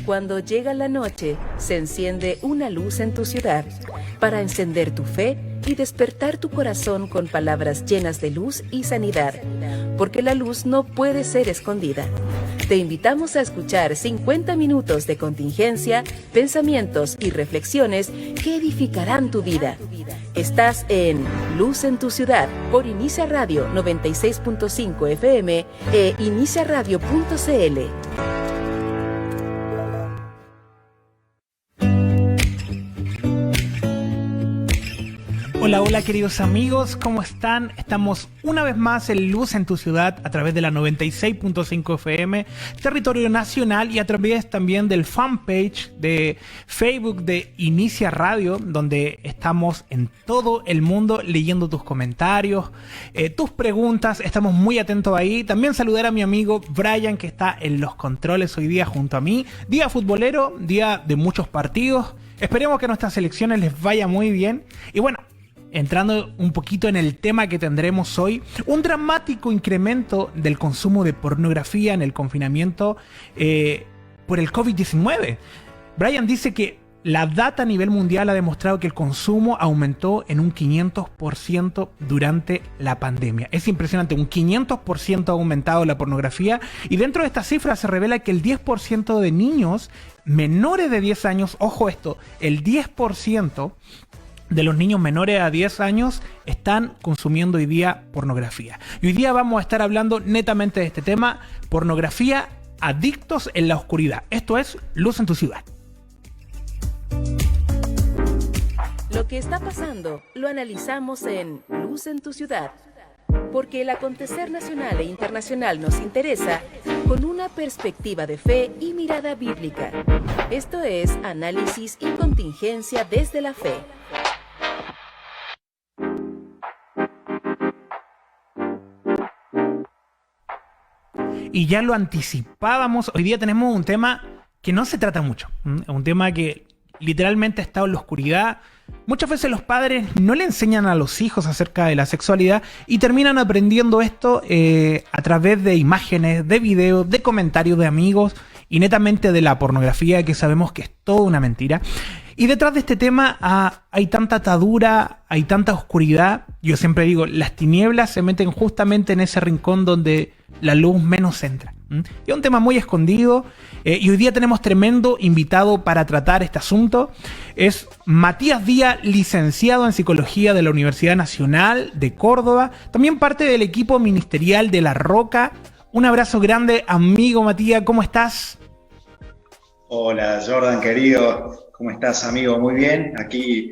cuando llega la noche, se enciende una luz en tu ciudad para encender tu fe y despertar tu corazón con palabras llenas de luz y sanidad, porque la luz no puede ser escondida. Te invitamos a escuchar 50 minutos de contingencia, pensamientos y reflexiones que edificarán tu vida. Estás en Luz en tu Ciudad por Inicia Radio 96.5 FM e iniciaradio.cl. Hola, hola queridos amigos, ¿cómo están? Estamos una vez más en Luz en tu Ciudad a través de la 96.5 FM, territorio nacional, y a través también del fanpage de Facebook de Inicia Radio, donde estamos en todo el mundo leyendo tus comentarios, tus preguntas. Estamos muy atentos ahí. También saludar a mi amigo Brian, que está en los controles hoy día junto a mí. Día futbolero, día de muchos partidos. Esperemos que a nuestras selecciones les vaya muy bien. Y bueno, entrando un poquito en el tema que tendremos hoy, un dramático incremento del consumo de pornografía en el confinamiento por el COVID-19. Brian dice que la data a nivel mundial ha demostrado que el consumo aumentó en un 500% durante la pandemia. Es impresionante, un 500% ha aumentado la pornografía, y dentro de esta cifra se revela que el 10% de niños menores de 10 años, ojo esto, el 10% de los niños menores a 10 años están consumiendo hoy día pornografía. Y hoy día vamos a estar hablando netamente de este tema: pornografía, adictos en la oscuridad. Esto es Luz en tu Ciudad. Lo que está pasando lo analizamos en Luz en tu Ciudad, porque el acontecer nacional e internacional nos interesa con una perspectiva de fe y mirada bíblica. Esto es análisis y contingencia desde la fe. Y ya lo anticipábamos, hoy día tenemos un tema que no se trata mucho, un tema que literalmente ha estado en la oscuridad. Muchas veces los padres no le enseñan a los hijos acerca de la sexualidad y terminan aprendiendo esto a través de imágenes, de videos, de comentarios de amigos y netamente de la pornografía, que sabemos que es toda una mentira. Y detrás de este tema hay tanta atadura, hay tanta oscuridad. Yo siempre digo, las tinieblas se meten justamente en ese rincón donde la luz menos entra. Es un tema muy escondido, y hoy día tenemos tremendo invitado para tratar este asunto. Es Matías Díaz, licenciado en Psicología de la Universidad Nacional de Córdoba, también parte del equipo ministerial de La Roca. Un abrazo grande, amigo Matías, ¿cómo estás? Hola Jordan, querido, ¿cómo estás, amigo? Muy bien, aquí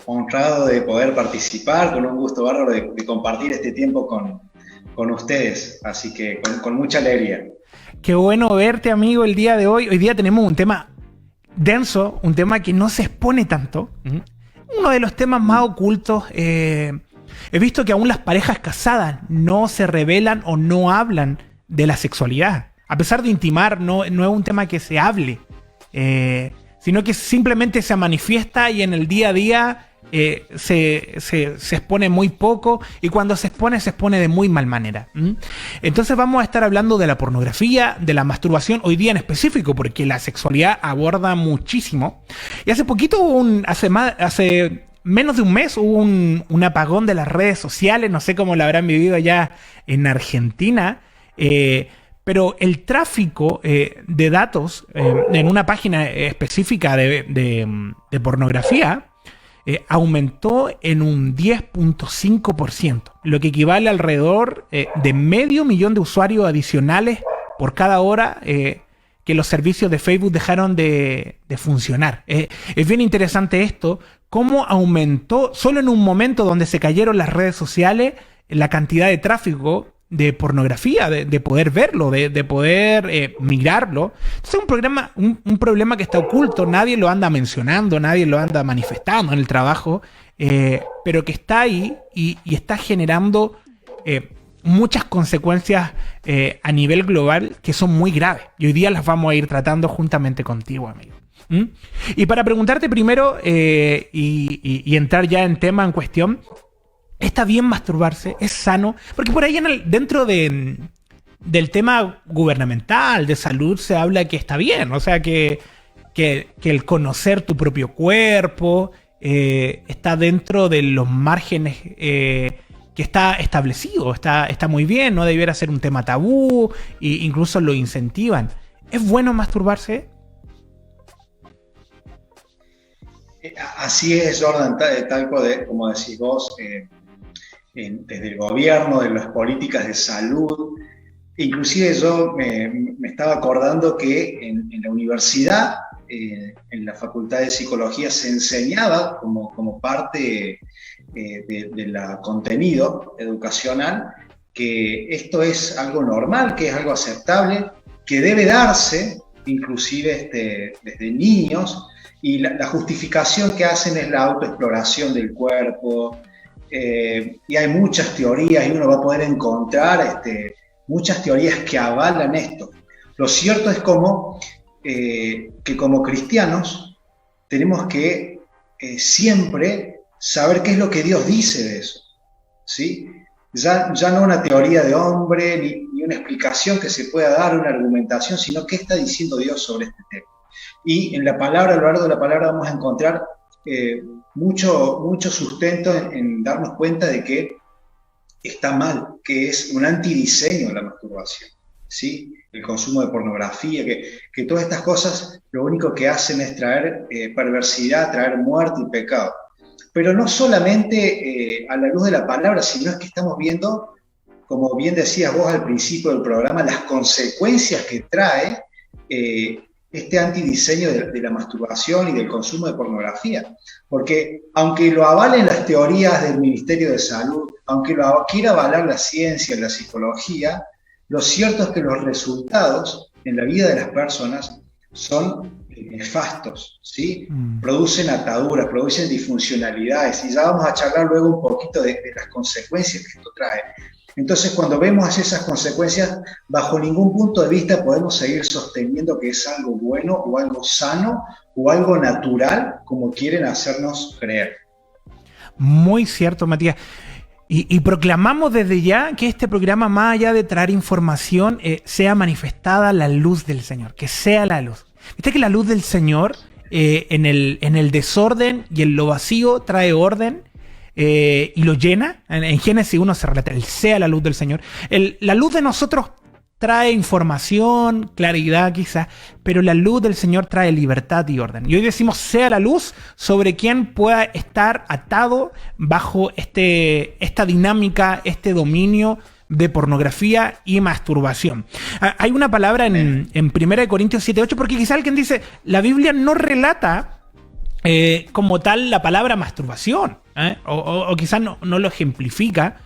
honrado de poder participar, con un gusto bárbaro de compartir este tiempo con ustedes, así que con mucha alegría. Qué bueno verte, amigo, el día de hoy. Hoy día tenemos un tema denso, un tema que no se expone tanto, uno de los temas más ocultos. He visto que aún las parejas casadas no se revelan o no hablan de la sexualidad. A pesar de intimar, no es un tema que se hable, sino que simplemente se manifiesta, y en el día a día se expone muy poco, y cuando se expone de muy mal manera. Entonces vamos a estar hablando de la pornografía, de la masturbación, hoy día en específico, porque la sexualidad aborda muchísimo. Y hace poquito, hace menos de un mes, hubo un apagón de las redes sociales. No sé cómo lo habrán vivido allá en Argentina, pero el tráfico de datos en una página específica de pornografía aumentó en un 10.5%, lo que equivale a alrededor de 500.000 de usuarios adicionales por cada hora que los servicios de Facebook dejaron de funcionar. Es bien interesante esto, cómo aumentó solo en un momento donde se cayeron las redes sociales la cantidad de tráfico de pornografía, de poder verlo, de poder mirarlo. Es un problema que está oculto, nadie lo anda mencionando, nadie lo anda manifestando en el trabajo, pero que está ahí y está generando muchas consecuencias a nivel global que son muy graves. Y hoy día las vamos a ir tratando juntamente contigo, amigo. Y para preguntarte primero y entrar ya en tema en cuestión, ¿está bien masturbarse? ¿Es sano? Porque por ahí dentro de del tema gubernamental, de salud, se habla que está bien. O sea, que el conocer tu propio cuerpo está dentro de los márgenes que está establecido, está muy bien, no debiera ser un tema tabú, e incluso lo incentivan. ¿Es bueno masturbarse? Así es, Jordan, tal como decís vos, desde el gobierno, de las políticas de salud. Inclusive yo me estaba acordando que en la universidad, en la Facultad de Psicología, se enseñaba como parte de la contenido educacional que esto es algo normal, que es algo aceptable, que debe darse inclusive desde niños, y la justificación que hacen es la autoexploración del cuerpo, y hay muchas teorías y uno va a poder encontrar muchas teorías que avalan esto. Lo cierto es que como cristianos tenemos que siempre saber qué es lo que Dios dice de eso, ¿sí? Ya no una teoría de hombre, ni una explicación que se pueda dar, una argumentación, sino qué está diciendo Dios sobre este tema. Y en la palabra, a lo largo de la palabra, vamos a encontrar mucho sustento en darnos cuenta de que está mal, que es un antidiseño de la masturbación, ¿sí? El consumo de pornografía, que todas estas cosas lo único que hacen es traer perversidad, traer muerte y pecado. Pero no solamente a la luz de la palabra, sino es que estamos viendo, como bien decías vos al principio del programa, las consecuencias que trae este antidiseño de la masturbación y del consumo de pornografía. Porque aunque lo avalen las teorías del Ministerio de Salud, aunque lo quiera avalar la ciencia, la psicología, lo cierto es que los resultados en la vida de las personas son nefastos, ¿sí? Producen ataduras, producen disfuncionalidades, y ya vamos a charlar luego un poquito de las consecuencias que esto trae. Entonces, cuando vemos esas consecuencias, bajo ningún punto de vista podemos seguir sosteniendo que es algo bueno o algo sano o algo natural, como quieren hacernos creer. Muy cierto, Matías. Y proclamamos desde ya que este programa, más allá de traer información, sea manifestada la luz del Señor, que sea la luz. Viste que la luz del Señor en el desorden y en lo vacío trae orden. Y lo llena. En Génesis 1 se relata el sea la luz del Señor. La luz de nosotros trae información, claridad quizás, pero la luz del Señor trae libertad y orden. Y hoy decimos sea la luz sobre quien pueda estar atado bajo esta dinámica, este dominio de pornografía y masturbación. Hay una palabra en 1 Corintios 7:8, porque quizá alguien dice, la Biblia no relata como tal la palabra masturbación, o quizás no lo ejemplifica,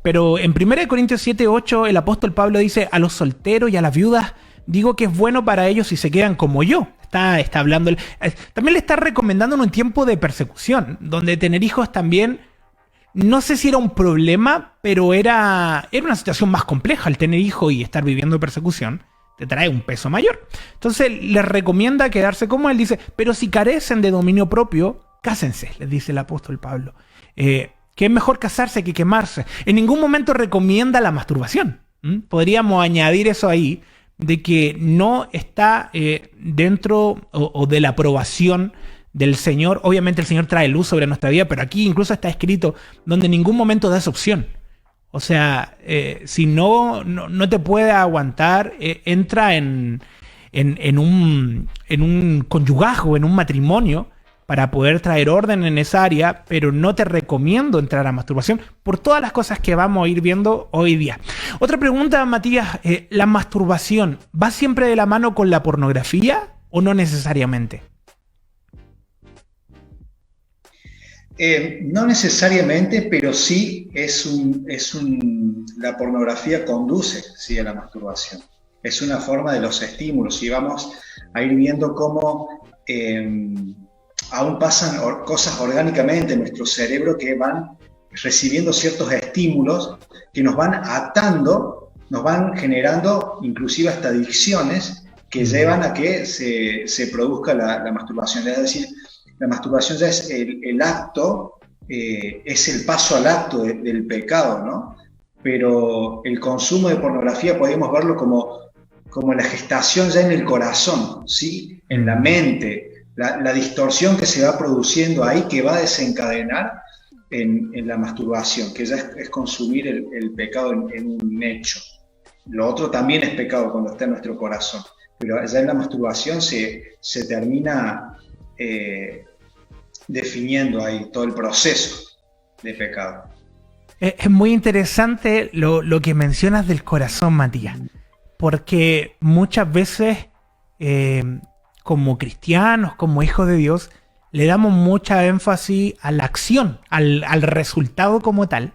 pero en 1 Corintios 7:8 el apóstol Pablo dice, a los solteros y a las viudas digo que es bueno para ellos si se quedan como yo. Está hablando, también le está recomendando en un tiempo de persecución, donde tener hijos también, no sé si era un problema, pero era una situación más compleja. El tener hijos y estar viviendo persecución te trae un peso mayor. Entonces les recomienda quedarse como él dice, pero si carecen de dominio propio, cásense, les dice el apóstol Pablo. Que es mejor casarse que quemarse. En ningún momento recomienda la masturbación. Podríamos añadir eso ahí, de que no está dentro o de la aprobación del Señor. Obviamente el Señor trae luz sobre nuestra vida, pero aquí incluso está escrito donde en ningún momento da esa opción. O sea, si no te puede aguantar, entra en un conyugazgo, en un matrimonio, para poder traer orden en esa área, pero no te recomiendo entrar a masturbación por todas las cosas que vamos a ir viendo hoy día. Otra pregunta, Matías, ¿la masturbación va siempre de la mano con la pornografía o no necesariamente? No necesariamente, pero sí la pornografía conduce, sí, a la masturbación. Es una forma de los estímulos, y vamos a ir viendo cómo aún pasan cosas orgánicamente en nuestro cerebro que van recibiendo ciertos estímulos que nos van atando, nos van generando inclusive hasta adicciones que llevan a que se produzca la masturbación. Es decir, la masturbación ya es el acto, es el paso al acto del pecado, ¿no? pero el consumo de pornografía podemos verlo como la gestación ya en el corazón, ¿sí? En la mente, la distorsión que se va produciendo ahí, que va a desencadenar en la masturbación, que ya es consumir el pecado en un hecho. Lo otro también es pecado cuando está en nuestro corazón, pero ya en la masturbación se termina definiendo ahí todo el proceso de pecado. Es muy interesante lo que mencionas del corazón, Matías, porque muchas veces como cristianos, como hijos de Dios, le damos mucha énfasis a la acción, al resultado como tal,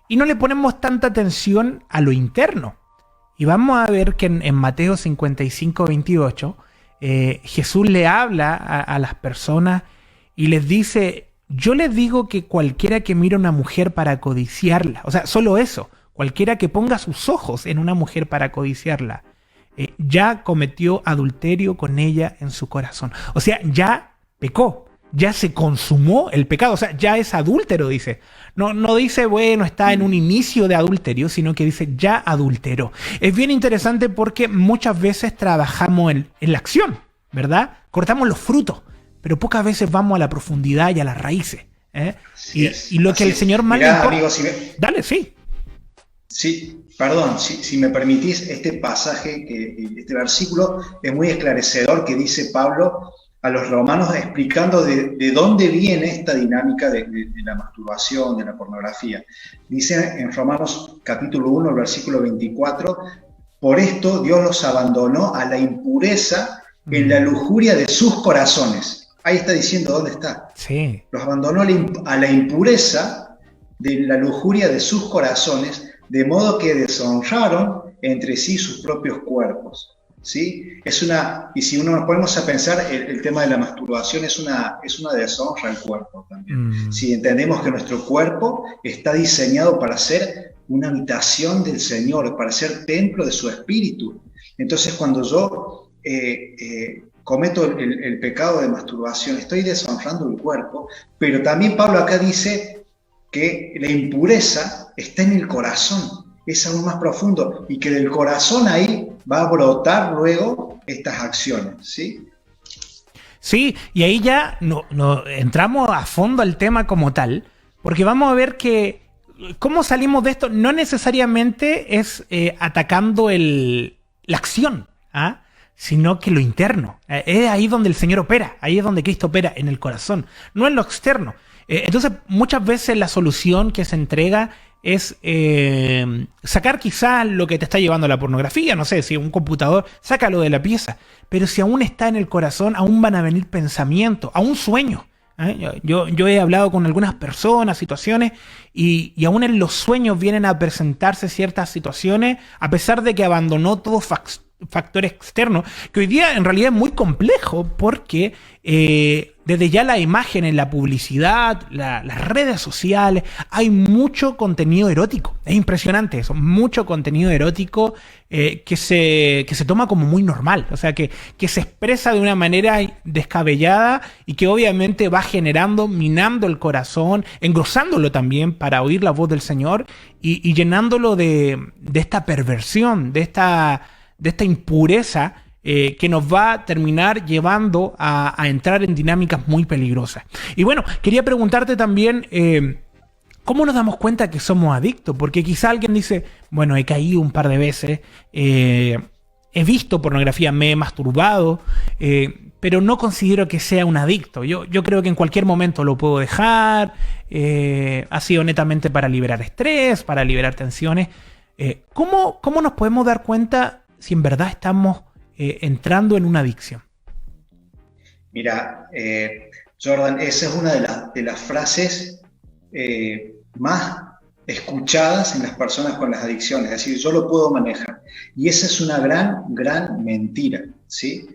y no le ponemos tanta atención a lo interno. Y vamos a ver que en Mateo 55, 28, Jesús le habla a las personas y les dice: yo les digo que cualquiera que mire a una mujer para codiciarla, o sea, solo eso, cualquiera que ponga sus ojos en una mujer para codiciarla, ya cometió adulterio con ella en su corazón. O sea, ya pecó, ya se consumó el pecado, o sea, ya es adúltero, dice. No dice, bueno, está en un inicio de adulterio, sino que dice, ya adulteró. Es bien interesante porque muchas veces trabajamos en la acción, ¿verdad? Cortamos los frutos, pero pocas veces vamos a la profundidad y a las raíces. Y lo que el Señor más le importa... Amigo, Dale, sí. Sí, perdón, si me permitís, este pasaje, este versículo es muy esclarecedor, que dice Pablo a los romanos explicando de dónde viene esta dinámica de la masturbación, de la pornografía. Dice en Romanos capítulo 1, el versículo 24, por esto Dios los abandonó a la impureza en la lujuria de sus corazones. Ahí está diciendo dónde está. Sí. Los abandonó a la impureza de la lujuria de sus corazones, de modo que deshonraron entre sí sus propios cuerpos. ¿Sí? Y si uno nos ponemos a pensar, el tema de la masturbación es una deshonra al cuerpo también. Si entendemos que nuestro cuerpo está diseñado para ser una habitación del Señor, para ser templo de su espíritu. Entonces, cuando yo cometo el pecado de masturbación, estoy deshonrando el cuerpo, pero también Pablo acá dice que la impureza está en el corazón, es aún más profundo, y que del corazón ahí va a brotar luego estas acciones, ¿sí? Sí, y ahí ya no entramos a fondo al tema como tal, porque vamos a ver que cómo salimos de esto no necesariamente es atacando la acción, sino que lo interno. Es ahí donde el Señor opera, ahí es donde Cristo opera, en el corazón, no en lo externo. Entonces, muchas veces la solución que se entrega es sacar quizás lo que te está llevando a la pornografía, no sé, si un computador, sácalo de la pieza, pero si aún está en el corazón, aún van a venir pensamientos, aún sueños. Yo he hablado con algunas personas, situaciones, y aún en los sueños vienen a presentarse ciertas situaciones, a pesar de que abandonó todo factor externo, que hoy día en realidad es muy complejo porque desde ya la imagen en la publicidad, las redes sociales, hay mucho contenido erótico. Es impresionante eso, mucho contenido erótico que se toma como muy normal, o sea, que se expresa de una manera descabellada y que obviamente va generando, minando el corazón, engrosándolo también para oír la voz del Señor y llenándolo de esta perversión, de esta impureza que nos va a terminar llevando a entrar en dinámicas muy peligrosas. Y bueno, quería preguntarte también, ¿cómo nos damos cuenta que somos adictos? Porque quizá alguien dice, bueno, he caído un par de veces, he visto pornografía, me he masturbado, pero no considero que sea un adicto. Yo creo que en cualquier momento lo puedo dejar, ha sido netamente para liberar estrés, para liberar tensiones. ¿Cómo nos podemos dar cuenta si en verdad estamos entrando en una adicción? Mira, Jordan, esa es una de las frases más escuchadas en las personas con las adicciones, es decir, yo lo puedo manejar. Y esa es una gran mentira, ¿sí?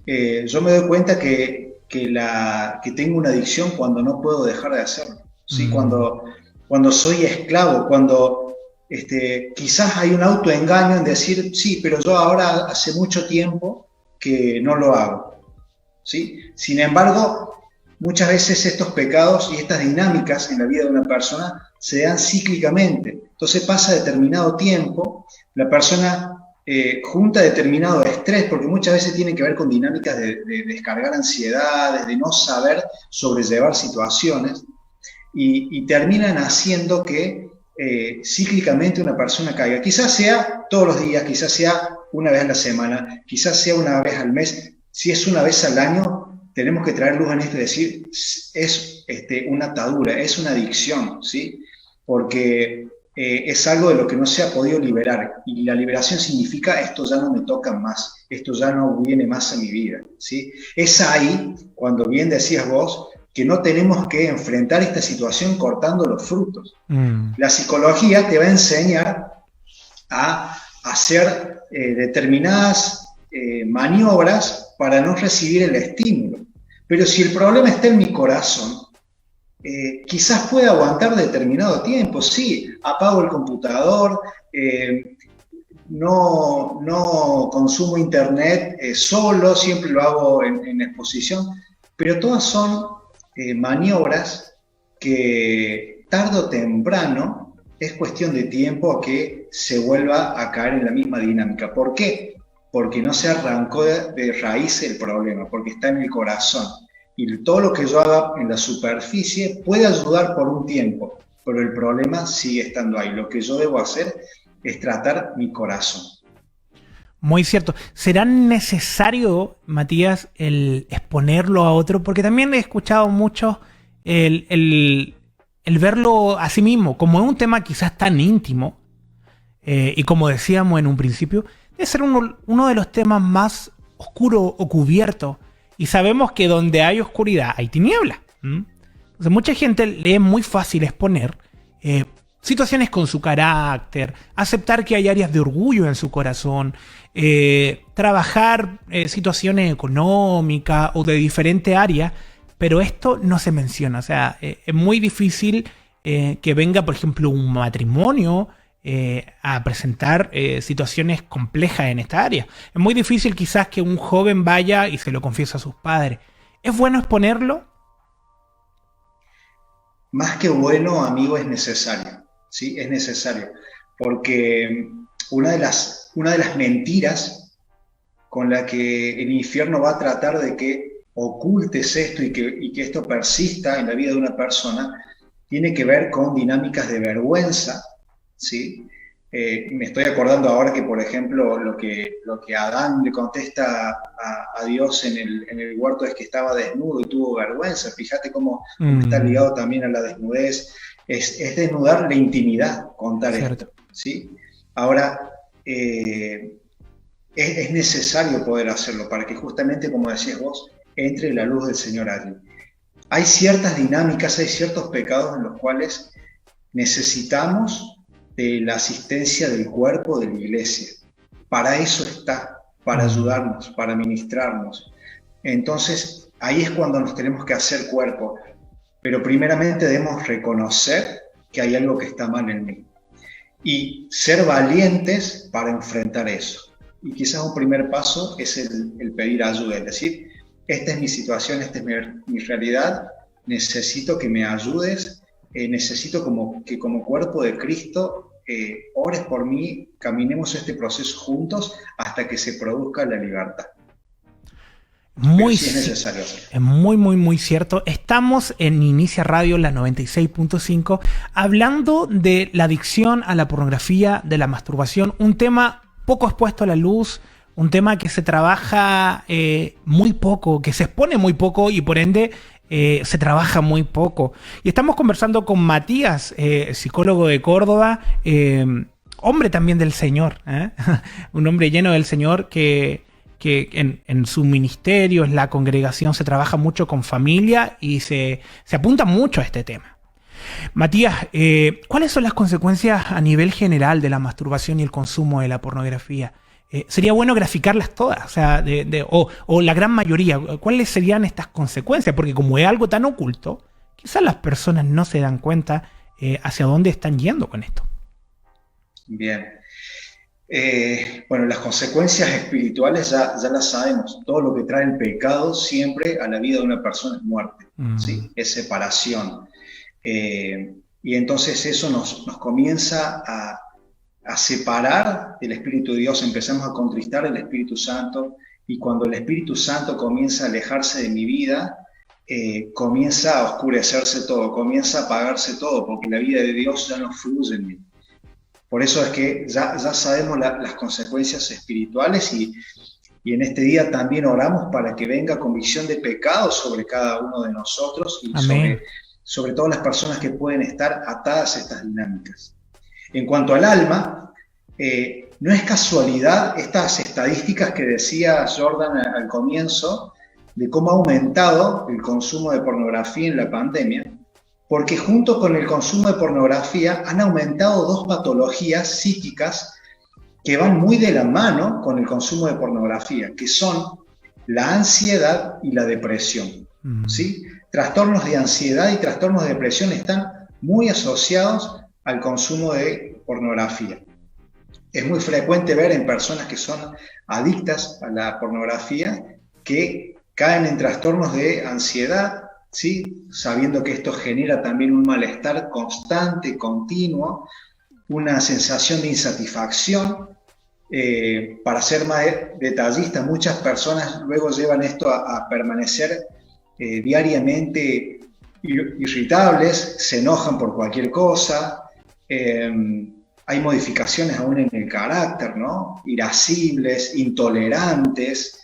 Yo me doy cuenta que tengo una adicción cuando no puedo dejar de hacerlo, ¿sí? Cuando soy esclavo, cuando quizás hay un autoengaño en decir, sí, pero yo ahora hace mucho tiempo que no lo hago, ¿sí? Sin embargo, muchas veces estos pecados y estas dinámicas en la vida de una persona se dan cíclicamente. Entonces pasa determinado tiempo, la persona junta determinado estrés, porque muchas veces tiene que ver con dinámicas de descargar ansiedades, de no saber sobrellevar situaciones, y terminan haciendo que cíclicamente una persona caiga. Quizás sea todos los días, quizás sea una vez a la semana, quizás sea una vez al mes. Si es una vez al año, tenemos que traer luz en esto y decir, es una atadura, es una adicción, ¿sí? Porque es algo de lo que no se ha podido liberar. Y la liberación significa, esto ya no me toca más, esto ya no viene más a mi vida, ¿sí? Es ahí, cuando bien decías vos, que no tenemos que enfrentar esta situación cortando los frutos. La psicología te va a enseñar a hacer determinadas maniobras para no recibir el estímulo. Pero si el problema está en mi corazón, quizás pueda aguantar determinado tiempo. Sí, apago el computador, no consumo internet solo, siempre lo hago en exposición, pero todas son maniobras que tarde o temprano es cuestión de tiempo a que se vuelva a caer en la misma dinámica. ¿Por qué? Porque no se arrancó de raíz el problema, porque está en el corazón. Y todo lo que yo haga en la superficie puede ayudar por un tiempo, pero el problema sigue estando ahí. Lo que yo debo hacer es tratar mi corazón. Muy cierto. ¿Será necesario, Matías, el exponerlo a otro? Porque también he escuchado mucho el verlo a sí mismo, como es un tema quizás tan íntimo, y como decíamos en un principio, debe ser uno de los temas más oscuros o cubiertos. Y sabemos que donde hay oscuridad hay tiniebla. Entonces mucha gente le es muy fácil exponer situaciones con su carácter, aceptar que hay áreas de orgullo en su corazón, trabajar situaciones económicas o de diferente área, pero esto no se menciona. O sea, es muy difícil que venga, por ejemplo, un matrimonio a presentar situaciones complejas en esta área. Es muy difícil quizás que un joven vaya y se lo confiese a sus padres. ¿Es bueno exponerlo? Más que bueno, amigo, es necesario. Sí, es necesario. Porque una de las mentiras con la que el infierno va a tratar de que ocultes esto y que esto persista en la vida de una persona, tiene que ver con dinámicas de vergüenza, ¿sí? Me estoy acordando ahora que, por ejemplo, lo que Adán le contesta a Dios en el huerto es que estaba desnudo y tuvo vergüenza. Fíjate cómo está ligado también a la desnudez. Es desnudar la intimidad, contar esto, ¿sí? Ahora, es necesario poder hacerlo para que justamente, como decías vos, entre la luz del Señor allí. Hay ciertas dinámicas, hay ciertos pecados en los cuales necesitamos de la asistencia del cuerpo de la iglesia. Para eso está, para ayudarnos, para ministrarnos. Entonces, ahí es cuando nos tenemos que hacer cuerpo. Pero primeramente debemos reconocer que hay algo que está mal en mí. Y ser valientes para enfrentar eso. Y quizás un primer paso es el pedir ayuda, es decir, esta es mi situación, esta es mi realidad, necesito que me ayudes, necesito que como cuerpo de Cristo ores por mí, caminemos este proceso juntos hasta que se produzca la libertad. Muy, sí es necesario hacerlo. Es muy cierto. Estamos en Inicia Radio, la 96.5, hablando de la adicción a la pornografía, de la masturbación, un tema poco expuesto a la luz, un tema que se trabaja muy poco, que se expone muy poco y por ende se trabaja muy poco. Y estamos conversando con Matías, psicólogo de Córdoba, hombre también del Señor, un hombre lleno del Señor que en su ministerio, en la congregación, se trabaja mucho con familia y se apunta mucho a este tema. Matías, ¿cuáles son las consecuencias a nivel general de la masturbación y el consumo de la pornografía? Sería bueno graficarlas todas, o sea, o la gran mayoría. ¿Cuáles serían estas consecuencias? Porque como es algo tan oculto, quizás las personas no se dan cuenta hacia dónde están yendo con esto. Bien. Bueno, las consecuencias espirituales ya las sabemos. Todo lo que trae el pecado siempre a la vida de una persona es muerte, ¿sí? Es separación. Y entonces eso nos comienza a separar del Espíritu de Dios, empezamos a contristar el Espíritu Santo, y cuando el Espíritu Santo comienza a alejarse de mi vida, comienza a oscurecerse todo, comienza a apagarse todo, porque la vida de Dios ya no fluye en mí. Por eso es que ya sabemos las consecuencias espirituales, y en este día también oramos para que venga convicción de pecado sobre cada uno de nosotros y sobre todas las personas que pueden estar atadas a estas dinámicas. En cuanto al alma, no es casualidad estas estadísticas que decía Jordan al comienzo, de cómo ha aumentado el consumo de pornografía en la pandemia, porque junto con el consumo de pornografía han aumentado dos patologías psíquicas que van muy de la mano con el consumo de pornografía, que son la ansiedad y la depresión. ¿Sí? Trastornos de ansiedad y trastornos de depresión están muy asociados al consumo de pornografía. Es muy frecuente ver en personas que son adictas a la pornografía que caen en trastornos de ansiedad, ¿sí? Sabiendo que esto genera también un malestar constante, continuo, una sensación de insatisfacción. Para ser más detallista, muchas personas luego llevan esto a permanecer diariamente irritables, se enojan por cualquier cosa, hay modificaciones aún en el carácter, ¿no? Irascibles, intolerantes,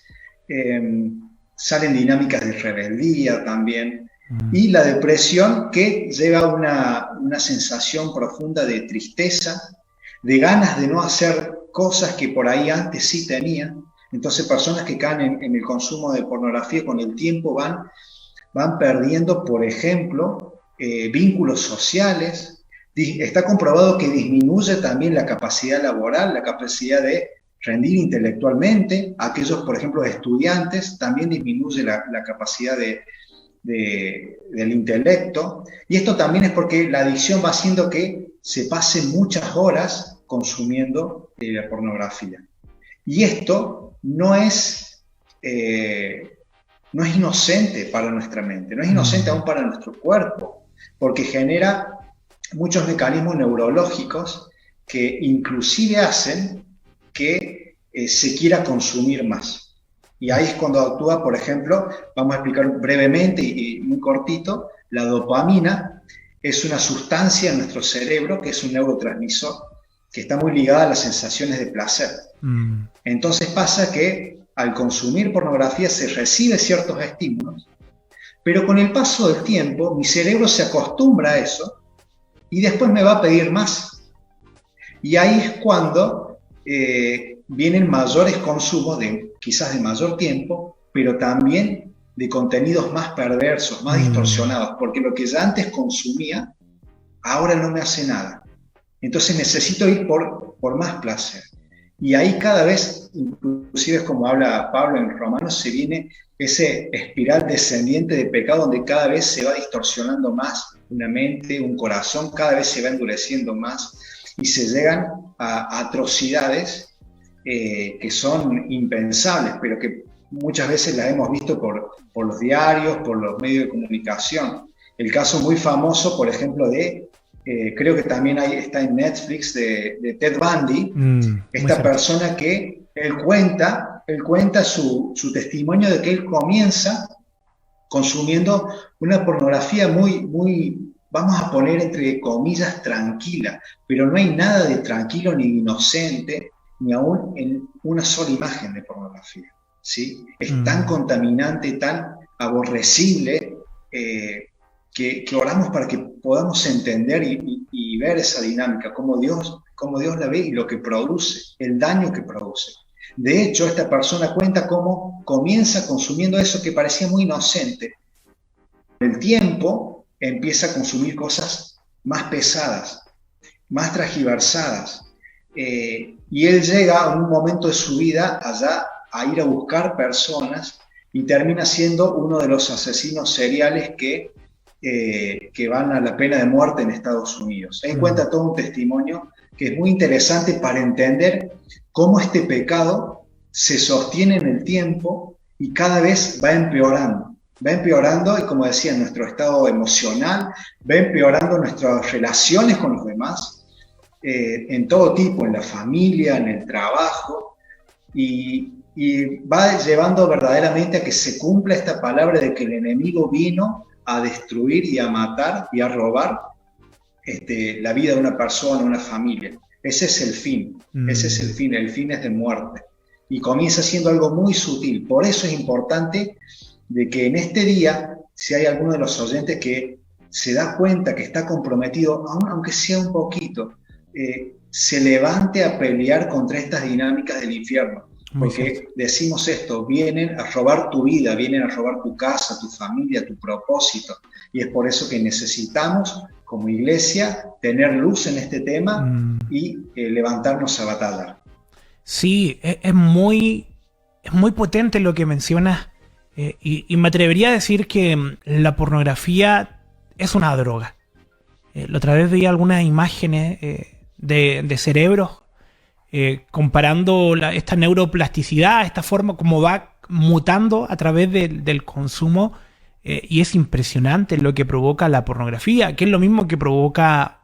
salen dinámicas de rebeldía también, y la depresión, que lleva una sensación profunda de tristeza, de ganas de no hacer cosas que por ahí antes sí tenía. Entonces personas que caen en el consumo de pornografía con el tiempo van perdiendo, por ejemplo, vínculos sociales. Está comprobado que disminuye también la capacidad laboral, la capacidad de rendir intelectualmente. Aquellos, por ejemplo, estudiantes, también disminuye la capacidad del intelecto. Y esto también es porque la adicción va haciendo que se pasen muchas horas consumiendo la pornografía. Y esto no es inocente para nuestra mente, no es inocente aún para nuestro cuerpo, porque genera muchos mecanismos neurológicos que inclusive hacen que se quiera consumir más. Y ahí es cuando actúa, por ejemplo, vamos a explicar brevemente y muy cortito, la dopamina es una sustancia en nuestro cerebro que es un neurotransmisor que está muy ligada a las sensaciones de placer. Entonces pasa que al consumir pornografía se recibe ciertos estímulos, pero con el paso del tiempo mi cerebro se acostumbra a eso y después me va a pedir más. Y ahí es cuando vienen mayores consumos, quizás de mayor tiempo, pero también de contenidos más perversos, más distorsionados, porque lo que ya antes consumía, ahora no me hace nada. Entonces necesito ir por más placer. Y ahí cada vez, inclusive es como habla Pablo en Romanos, se viene ese espiral descendiente de pecado donde cada vez se va distorsionando más una mente, un corazón, cada vez se va endureciendo más y se llegan a atrocidades que son impensables, pero que muchas veces las hemos visto por los diarios, por los medios de comunicación. El caso muy famoso, por ejemplo, creo que también está en Netflix, de Ted Bundy, esta persona que él cuenta su testimonio de que él comienza consumiendo una pornografía muy, vamos a poner entre comillas, tranquila, pero no hay nada de tranquilo ni inocente, ni aún en una sola imagen de pornografía, ¿sí? Es tan contaminante, tan aborrecible, que oramos para que podamos entender y ver esa dinámica, cómo Dios la ve y lo que produce, el daño que produce. De hecho, esta persona cuenta cómo comienza consumiendo eso que parecía muy inocente. Con el tiempo empieza a consumir cosas más pesadas, más transgiversadas, y él llega a un momento de su vida allá a ir a buscar personas y termina siendo uno de los asesinos seriales que van a la pena de muerte en Estados Unidos. Él cuenta todo un testimonio que es muy interesante para entender cómo este pecado se sostiene en el tiempo y cada vez va empeorando. Va empeorando y, como decía, nuestro estado emocional, va empeorando nuestras relaciones con los demás, en todo tipo, en la familia, en el trabajo, y va llevando verdaderamente a que se cumpla esta palabra de que el enemigo vino a destruir y a matar y a robar la vida de una persona, una familia. Ese es el fin, ese es el fin es de muerte. Y comienza siendo algo muy sutil. Por eso es importante de que en este día, si hay alguno de los oyentes que se da cuenta que está comprometido, aunque sea un poquito, se levante a pelear contra estas dinámicas del infierno. Porque decimos esto, vienen a robar tu vida, vienen a robar tu casa, tu familia, tu propósito. Y es por eso que necesitamos, como iglesia, tener luz en este tema y levantarnos a batallar. Sí, es muy potente lo que mencionas. Y me atrevería a decir que la pornografía es una droga. La otra vez vi algunas imágenes de cerebros comparando esta neuroplasticidad, esta forma como va mutando a través del consumo, y es impresionante lo que provoca la pornografía, que es lo mismo que provoca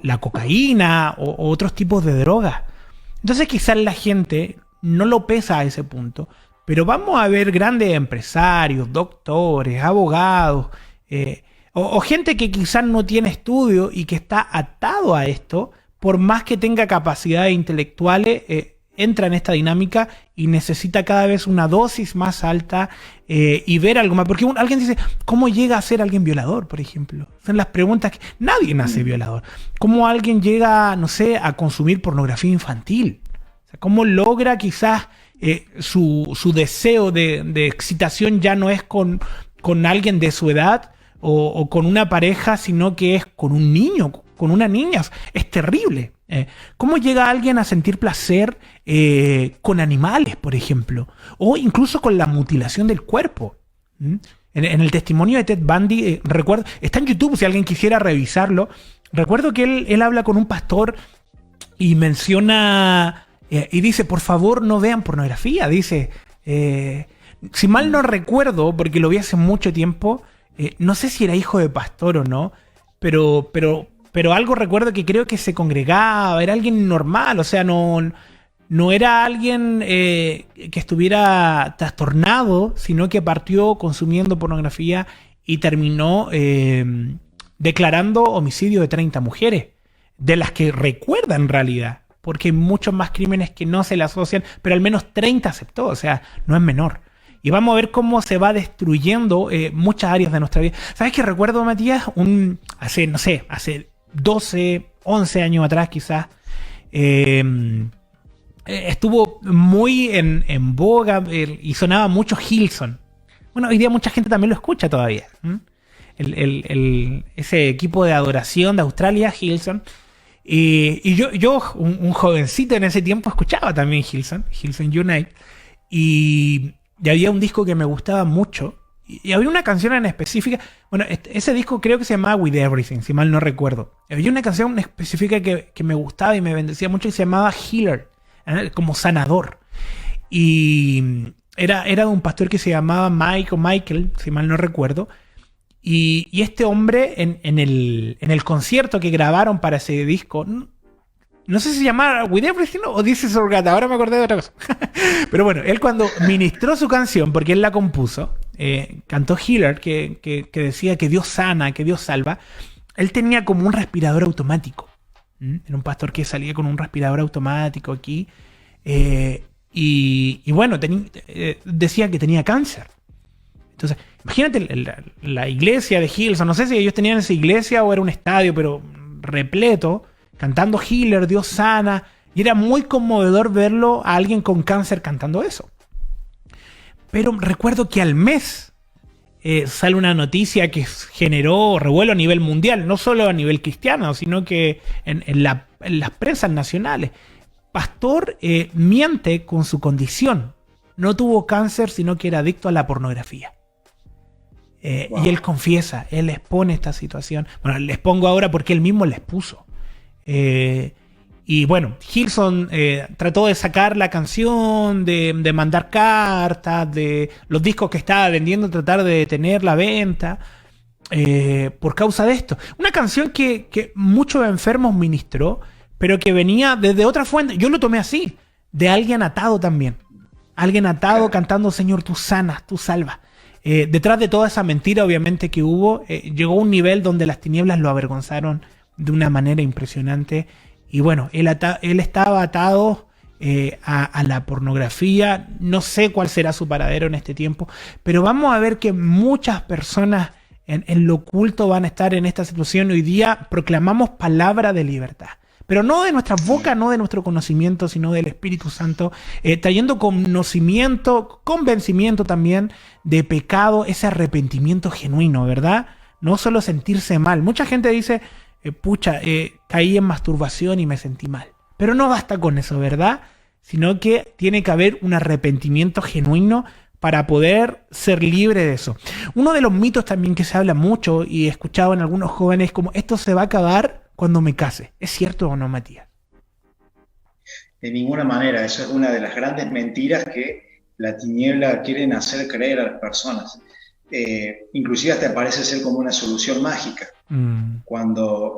la cocaína o otros tipos de drogas. Entonces quizás la gente no lo pesa a ese punto, pero vamos a ver grandes empresarios, doctores, abogados, o gente que quizás no tiene estudio y que está atado a esto, por más que tenga capacidades intelectuales, entra en esta dinámica y necesita cada vez una dosis más alta y ver algo más. Porque alguien dice, ¿cómo llega a ser alguien violador, por ejemplo? Son las preguntas que nadie nace violador. ¿Cómo alguien llega, no sé, a consumir pornografía infantil? O sea, ¿cómo logra quizás su deseo de excitación ya no es con alguien de su edad o con una pareja, sino que es con un niño, con una niña? Es terrible. ¿Cómo llega alguien a sentir placer con animales, por ejemplo? O incluso con la mutilación del cuerpo. En el testimonio de Ted Bundy, recuerdo, está en YouTube si alguien quisiera revisarlo. Recuerdo que él habla con un pastor y menciona y dice, por favor no vean pornografía. Dice, si mal no recuerdo, porque lo vi hace mucho tiempo, no sé si era hijo de pastor o no, pero algo recuerdo que creo que se congregaba, era alguien normal, o sea, no era alguien que estuviera trastornado, sino que partió consumiendo pornografía y terminó declarando homicidio de 30 mujeres, de las que recuerda en realidad, porque hay muchos más crímenes que no se le asocian, pero al menos 30 aceptó, o sea, no es menor. Y vamos a ver cómo se va destruyendo muchas áreas de nuestra vida. ¿Sabes qué recuerdo, Matías? Hace 12, 11 años atrás quizás, estuvo muy en boga y sonaba mucho Hillsong. Bueno, hoy día mucha gente también lo escucha todavía. Ese equipo de adoración de Australia, Hillsong. Y yo un jovencito en ese tiempo, escuchaba también Hillsong Unite. Y había un disco que me gustaba mucho. Y había una canción en específica. Bueno, ese disco creo que se llamaba With Everything, si mal no recuerdo. Había una canción específica que me gustaba y me bendecía mucho y se llamaba Healer, como sanador. Y era de un pastor que se llamaba Mike o Michael, si mal no recuerdo. Y este hombre en el concierto que grabaron para ese disco, no sé si se llamaba With Everything o This Is Our God, ahora me acordé de otra cosa. Pero bueno, él cuando ministró su canción, porque él la compuso, cantó Healer, que decía que Dios sana, que Dios salva. Él tenía como un respirador automático. Era un pastor que salía con un respirador automático aquí. Y bueno, decía que tenía cáncer. Entonces, imagínate la iglesia de Hillsong. No sé si ellos tenían esa iglesia o era un estadio, pero repleto, cantando Healer, Dios sana. Y era muy conmovedor verlo a alguien con cáncer cantando eso. Pero recuerdo que al mes sale una noticia que generó revuelo a nivel mundial, no solo a nivel cristiano, sino que en las prensas nacionales. Pastor miente con su condición. No tuvo cáncer, sino que era adicto a la pornografía. Wow. Y él confiesa, él expone esta situación. Bueno, les pongo ahora porque él mismo les puso. Y bueno, Hillsong trató de sacar la canción, de mandar cartas, de los discos que estaba vendiendo, tratar de detener la venta por causa de esto. Una canción que muchos enfermos ministró, pero que venía desde otra fuente. Yo lo tomé así, de alguien atado también. Alguien atado cantando, Señor, tú sanas, tú salvas. Detrás de toda esa mentira, obviamente, que hubo, llegó a un nivel donde las tinieblas lo avergonzaron de una manera impresionante. Y bueno, él estaba atado a la pornografía. No sé cuál será su paradero en este tiempo, pero vamos a ver que muchas personas en lo oculto van a estar en esta situación. Hoy día proclamamos palabra de libertad, pero no de nuestras bocas, no de nuestro conocimiento, sino del Espíritu Santo, trayendo conocimiento, convencimiento también de pecado, ese arrepentimiento genuino, ¿verdad? No solo sentirse mal. Mucha gente dice, caí en masturbación y me sentí mal. Pero no basta con eso, ¿verdad? Sino que tiene que haber un arrepentimiento genuino para poder ser libre de eso. Uno de los mitos también que se habla mucho y he escuchado en algunos jóvenes como esto se va a acabar cuando me case. ¿Es cierto o no, Matías? De ninguna manera. Eso es una de las grandes mentiras que la tiniebla quieren hacer creer a las personas. Inclusive hasta parece ser como una solución mágica. Cuando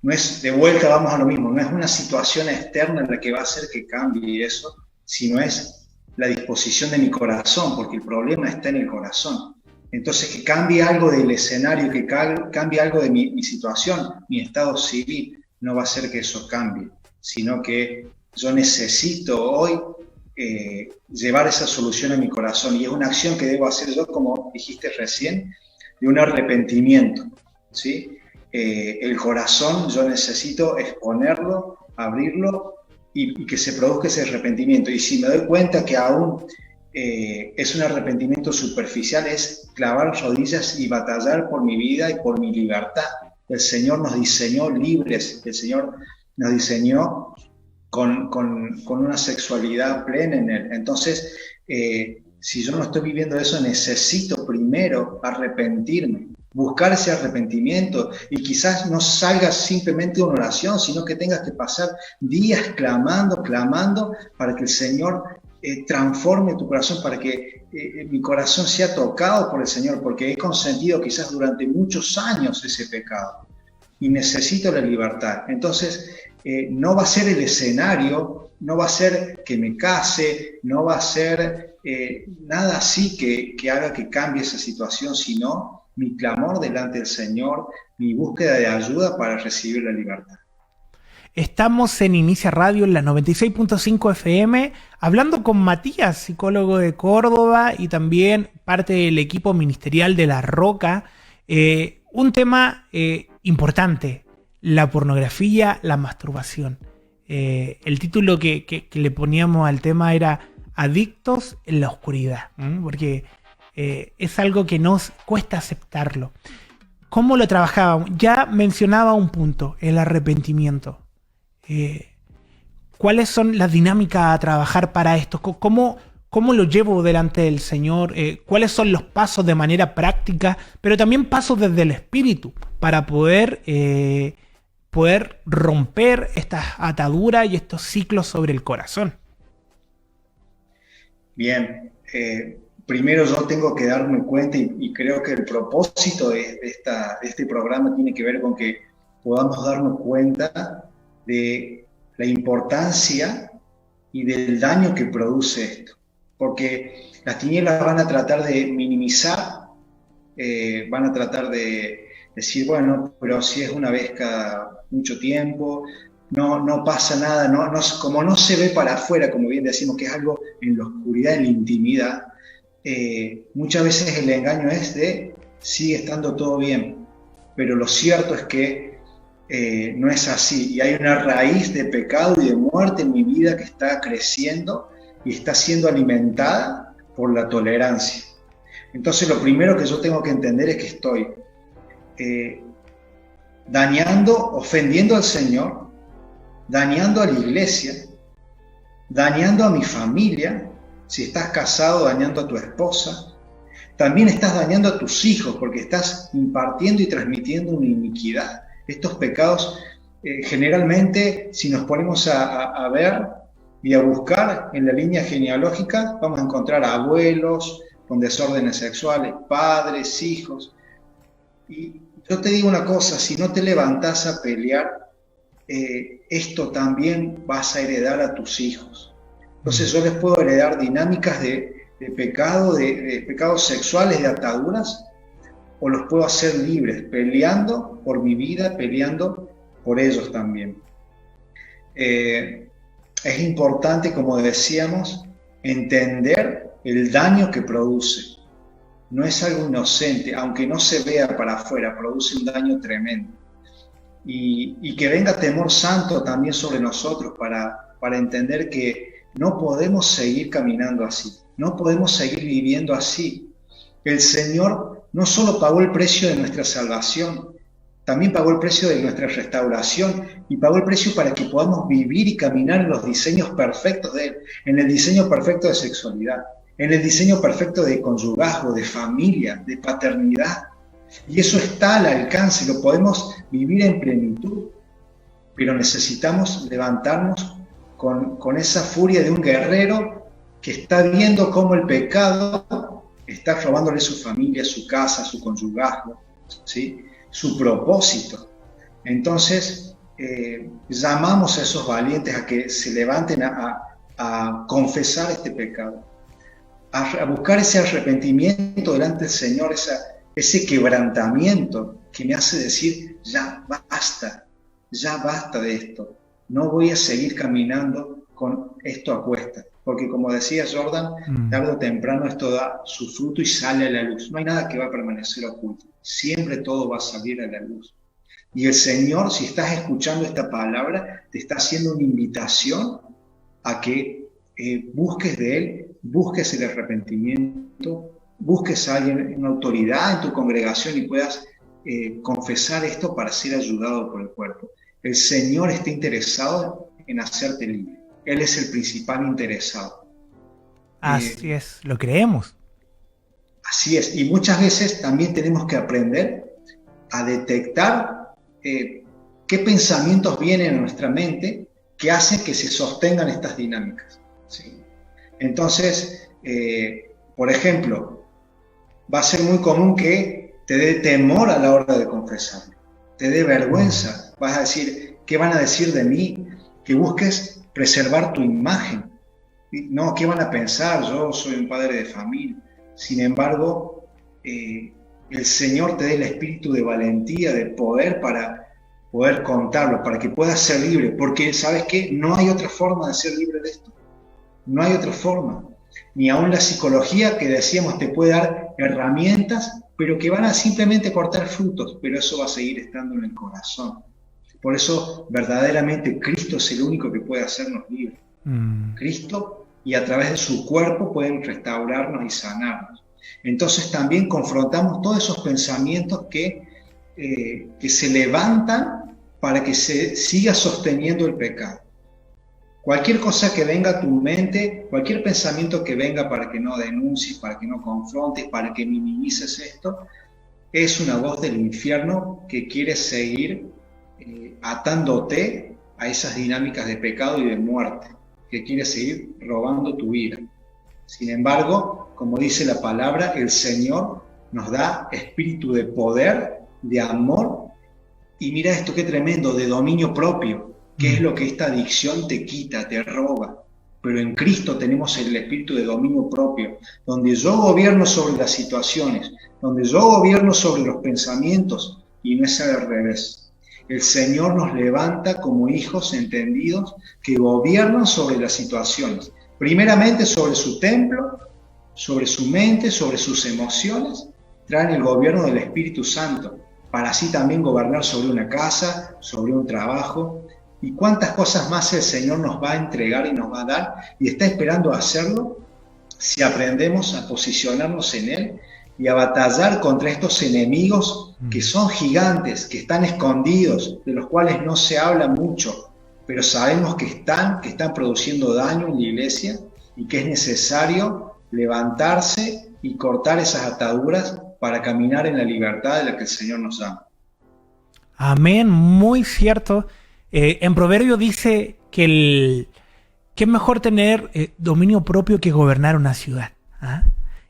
no es, de vuelta vamos a lo mismo, no es una situación externa en la que va a hacer que cambie eso, sino es la disposición de mi corazón, porque el problema está en el corazón. Entonces, que cambie algo del escenario, que cambie algo de mi situación, mi estado civil, no va a hacer que eso cambie, sino que yo necesito hoy llevar esa solución a mi corazón, y es una acción que debo hacer yo, como dijiste recién, de un arrepentimiento, ¿sí? El corazón yo necesito exponerlo, abrirlo y que se produzca ese arrepentimiento. Y si me doy cuenta que aún es un arrepentimiento superficial, es clavar rodillas y batallar por mi vida y por mi libertad. El Señor nos diseñó libres, el Señor nos diseñó con una sexualidad plena en Él. Entonces, si yo no estoy viviendo eso, necesito primero arrepentirme, buscar ese arrepentimiento, y quizás no salga simplemente una oración, sino que tengas que pasar días clamando para que el Señor transforme tu corazón, para que mi corazón sea tocado por el Señor, porque he consentido quizás durante muchos años ese pecado y necesito la libertad. Entonces, no va a ser el escenario, no va a ser que me case, no va a ser nada así que haga que cambie esa situación, sino mi clamor delante del Señor, mi búsqueda de ayuda para recibir la libertad. Estamos en Inicia Radio, en la 96.5 FM, hablando con Matías, psicólogo de Córdoba y también parte del equipo ministerial de La Roca. Un tema importante, la pornografía, la masturbación. El título que le poníamos al tema era Adictos en la oscuridad, porque es algo que nos cuesta aceptarlo. ¿Cómo lo trabajábamos? Ya mencionaba un punto, el arrepentimiento. ¿Cuáles son las dinámicas a trabajar para esto? ¿Cómo lo llevo delante del Señor? ¿Cuáles son los pasos de manera práctica, pero también pasos desde el Espíritu para poder romper estas ataduras y estos ciclos sobre el corazón? Bien, primero yo tengo que darme cuenta, y creo que el propósito de este programa tiene que ver con que podamos darnos cuenta de la importancia y del daño que produce esto. Porque las tinieblas van a tratar de minimizar, van a tratar de decir, bueno, pero si es una vez cada mucho tiempo, no pasa nada, como no se ve para afuera, como bien decimos, que es algo en la oscuridad, en la intimidad, muchas veces el engaño es de sigue estando todo bien, pero lo cierto es que no es así, y hay una raíz de pecado y de muerte en mi vida que está creciendo y está siendo alimentada por la tolerancia. Entonces lo primero que yo tengo que entender es que estoy ofendiendo al Señor, dañando a la iglesia, dañando a mi familia. Si estás casado, dañando a tu esposa. También estás dañando a tus hijos, porque estás impartiendo y transmitiendo una iniquidad. Estos pecados Generalmente, si nos ponemos a ver y a buscar en la línea genealógica, vamos a encontrar abuelos con desórdenes sexuales, padres, hijos. Y yo te digo una cosa, si no te levantás a pelear, esto también vas a heredar a tus hijos. Entonces yo les puedo heredar dinámicas de pecado, de pecados sexuales, de ataduras, o los puedo hacer libres, peleando por mi vida, peleando por ellos también. Es importante, como decíamos, entender el daño que produce. No es algo inocente, aunque no se vea para afuera, produce un daño tremendo. Y que venga temor santo también sobre nosotros para entender que no podemos seguir caminando así, no podemos seguir viviendo así. El Señor no solo pagó el precio de nuestra salvación, también pagó el precio de nuestra restauración y pagó el precio para que podamos vivir y caminar en los diseños perfectos de Él, en el diseño perfecto de sexualidad, en el diseño perfecto de conyugazgo, de familia, de paternidad. Y eso está al alcance, lo podemos vivir en plenitud, pero necesitamos levantarnos con esa furia de un guerrero que está viendo cómo el pecado está robándole su familia, su casa, su conyugazgo, ¿sí? Su propósito. Entonces, llamamos a esos valientes a que se levanten a confesar este pecado, a buscar ese arrepentimiento delante del Señor, ese quebrantamiento que me hace decir, ya basta de esto, no voy a seguir caminando con esto a cuestas, porque como decía Jordan, tarde o temprano esto da su fruto y sale a la luz, no hay nada que va a permanecer oculto, siempre todo va a salir a la luz. Y el Señor, si estás escuchando esta palabra, te está haciendo una invitación a que busques de Él, busques el arrepentimiento, busques a alguien, una autoridad en tu congregación y puedas confesar esto para ser ayudado por el cuerpo. El Señor está interesado en hacerte libre. Él es el principal interesado. Así es, lo creemos. Así es, y muchas veces también tenemos que aprender a detectar qué pensamientos vienen a nuestra mente que hacen que se sostengan estas dinámicas, ¿sí? Entonces, por ejemplo, va a ser muy común que te dé temor a la hora de confesarlo, te dé vergüenza, vas a decir, ¿qué van a decir de mí? Que busques preservar tu imagen. No, ¿qué van a pensar? Yo soy un padre de familia. Sin embargo, el Señor te dé el espíritu de valentía, de poder para poder contarlo, para que puedas ser libre, porque ¿sabes qué? No hay otra forma de ser libre de esto. No hay otra forma. Ni aún la psicología, que decíamos, te puede dar herramientas, pero que van a simplemente cortar frutos, pero eso va a seguir estando en el corazón. Por eso, verdaderamente, Cristo es el único que puede hacernos libres. Cristo, y a través de su cuerpo pueden restaurarnos y sanarnos. Entonces también confrontamos todos esos pensamientos que se levantan para que se siga sosteniendo el pecado. Cualquier cosa que venga a tu mente, cualquier pensamiento que venga para que no denuncies, para que no confrontes, para que minimices esto, es una voz del infierno que quiere seguir atándote a esas dinámicas de pecado y de muerte, que quiere seguir robando tu vida. Sin embargo, como dice la palabra, el Señor nos da espíritu de poder, de amor, y mira esto qué tremendo, de dominio propio, que es lo que esta adicción te quita, te roba. Pero en Cristo tenemos el espíritu de dominio propio, donde yo gobierno sobre las situaciones, donde yo gobierno sobre los pensamientos, y no es al revés. El Señor nos levanta como hijos entendidos que gobiernan sobre las situaciones. Primeramente sobre su templo, sobre su mente, sobre sus emociones, traen el gobierno del Espíritu Santo, para así también gobernar sobre una casa, sobre un trabajo. Y cuántas cosas más el Señor nos va a entregar y nos va a dar, y está esperando hacerlo si aprendemos a posicionarnos en Él y a batallar contra estos enemigos que son gigantes, que están escondidos, de los cuales no se habla mucho, pero sabemos que están produciendo daño en la iglesia y que es necesario levantarse y cortar esas ataduras para caminar en la libertad de la que el Señor nos da. Amén, muy cierto. En Proverbio dice que es mejor tener dominio propio que gobernar una ciudad. ¿Ah?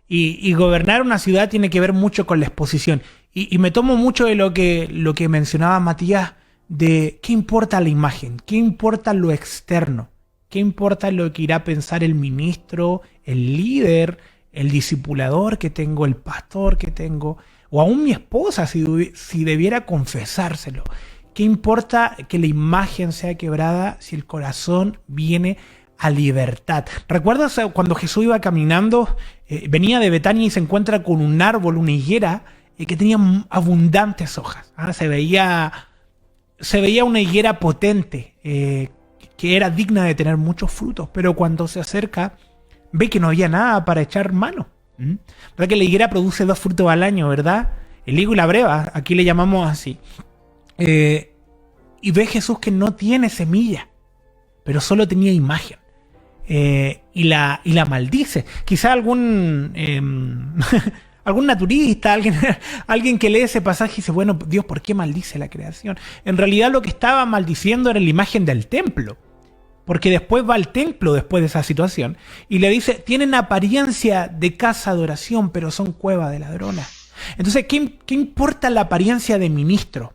Y gobernar una ciudad tiene que ver mucho con la exposición. Y me tomo mucho de lo que mencionaba Matías, de qué importa la imagen, qué importa lo externo, qué importa lo que irá a pensar el ministro, el líder, el discipulador que tengo, el pastor que tengo, o aún mi esposa si debiera confesárselo. ¿Qué importa que la imagen sea quebrada si el corazón viene a libertad? ¿Recuerdas cuando Jesús iba caminando, venía de Betania y se encuentra con un árbol, una higuera, que tenía abundantes hojas? ¿Ah? Se veía una higuera potente, que era digna de tener muchos frutos, pero cuando se acerca, ve que no había nada para echar mano. ¿Verdad que la higuera produce 2 frutos al año, verdad? El higo y la breva, aquí le llamamos así. Y ve Jesús que no tiene semilla, pero solo tenía imagen. Y la maldice. Quizá algún naturista, alguien que lee ese pasaje y dice, bueno, Dios, ¿por qué maldice la creación? En realidad lo que estaba maldiciendo era la imagen del templo. Porque después va al templo después de esa situación y le dice, tienen apariencia de casa de oración, pero son cueva de ladronas. Entonces, ¿qué importa la apariencia de ministro?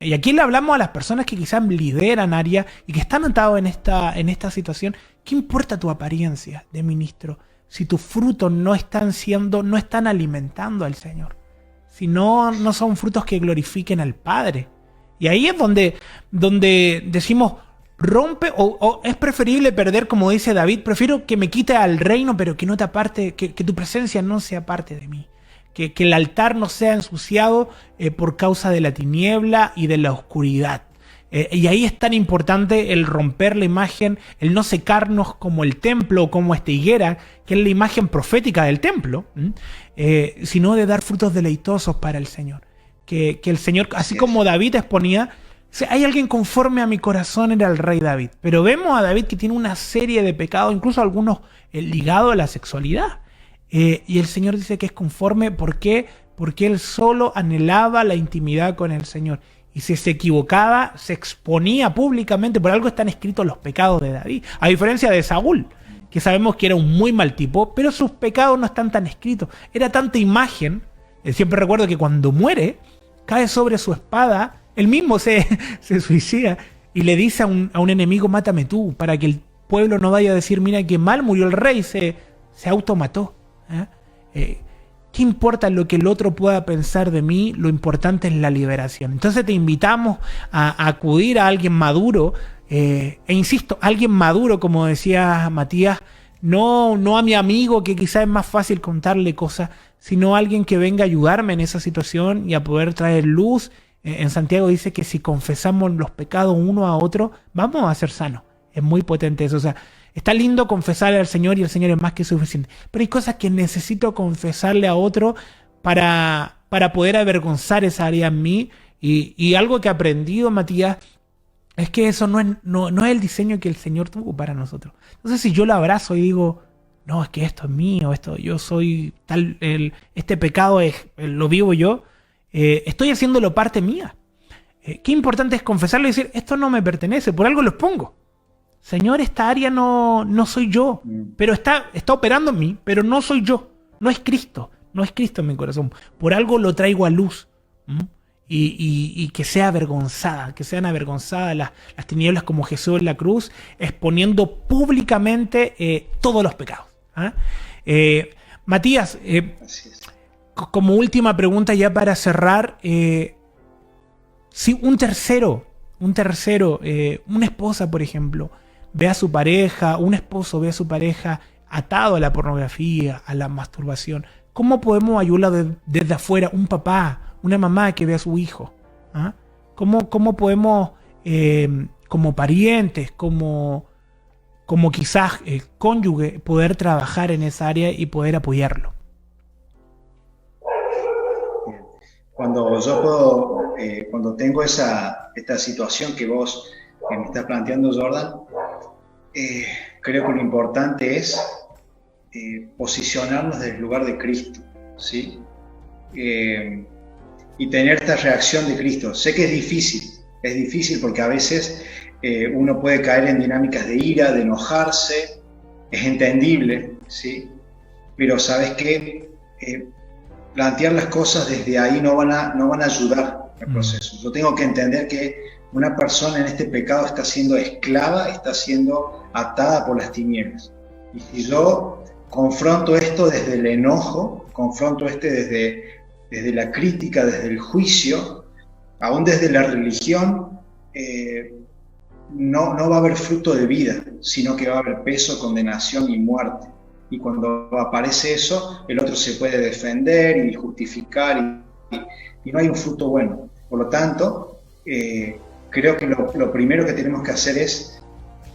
Y aquí le hablamos a las personas que quizás lideran áreas y que están atados en esta situación. ¿Qué importa tu apariencia de ministro si tus frutos no están alimentando al Señor? Si no son frutos que glorifiquen al Padre. Y ahí es donde decimos, rompe, o es preferible perder, como dice David, prefiero que me quite al reino, pero que no te aparte, que tu presencia no sea parte de mí. Que el altar no sea ensuciado por causa de la tiniebla y de la oscuridad. Y ahí es tan importante el romper la imagen, el no secarnos como el templo o como esta higuera, que es la imagen profética del templo, sino de dar frutos deleitosos para el Señor. Que el Señor, así como David exponía, si hay alguien conforme a mi corazón, era el rey David. Pero vemos a David que tiene una serie de pecados, incluso algunos ligados a la sexualidad. Y el Señor dice que es conforme. ¿Por qué? Porque él solo anhelaba la intimidad con el Señor. Y si se equivocaba, se exponía públicamente. Por algo están escritos los pecados de David. A diferencia de Saúl, que sabemos que era un muy mal tipo, pero sus pecados no están tan escritos. Era tanta imagen. Siempre recuerdo que cuando muere, cae sobre su espada. Él mismo se suicida y le dice a un enemigo, mátame tú, para que el pueblo no vaya a decir, mira qué mal murió el rey, se automató. ¿Qué importa lo que el otro pueda pensar de mí? Lo importante es la liberación. Entonces te invitamos a acudir a alguien maduro, e insisto, alguien maduro, como decía Matías, no a mi amigo que quizás es más fácil contarle cosas, sino a alguien que venga a ayudarme en esa situación y a poder traer luz. En Santiago dice que si confesamos los pecados uno a otro, vamos a ser sanos. Es muy potente eso. O sea, está lindo confesarle al Señor y el Señor es más que suficiente. Pero hay cosas que necesito confesarle a otro para poder avergonzar esa área en mí. Y algo que he aprendido, Matías, es que eso no es el diseño que el Señor tuvo para nosotros. Entonces, si yo lo abrazo y digo, no, es que esto es mío, yo soy tal, este pecado lo vivo yo, estoy haciéndolo parte mía. Qué importante es confesarlo y decir, esto no me pertenece, por algo lo expongo. Señor, esta área no soy yo, pero está operando en mí, pero no soy yo, no es Cristo en mi corazón. Por algo lo traigo a luz. Y que sean avergonzadas las tinieblas como Jesús en la cruz, exponiendo públicamente todos los pecados. Matías, como última pregunta ya para cerrar, si un tercero, una esposa, por ejemplo, ve a su pareja, un esposo ve a su pareja atado a la pornografía, a la masturbación, ¿cómo podemos ayudarla desde afuera? Un papá, una mamá que ve a su hijo. ¿Cómo podemos, como parientes, como quizás cónyuge, poder trabajar en esa área y poder apoyarlo? Cuando tengo esta situación que vos me estás planteando, Jordan, creo que lo importante es posicionarnos desde el lugar de Cristo, ¿sí? Y tener esta reacción de Cristo. Sé que es difícil, Es difícil porque a veces uno puede caer en dinámicas de ira, de enojarse, es entendible, ¿sí? Pero sabes que plantear las cosas desde ahí no van a ayudar al proceso. Yo tengo que entender que una persona en este pecado está siendo esclava, está siendo atada por las tinieblas. Y si yo confronto esto desde el enojo, confronto desde la crítica, desde el juicio, aún desde la religión, no va a haber fruto de vida, sino que va a haber peso, condenación y muerte. Y cuando aparece eso, el otro se puede defender y justificar y no hay un fruto bueno. Por lo tanto, creo que lo primero que tenemos que hacer es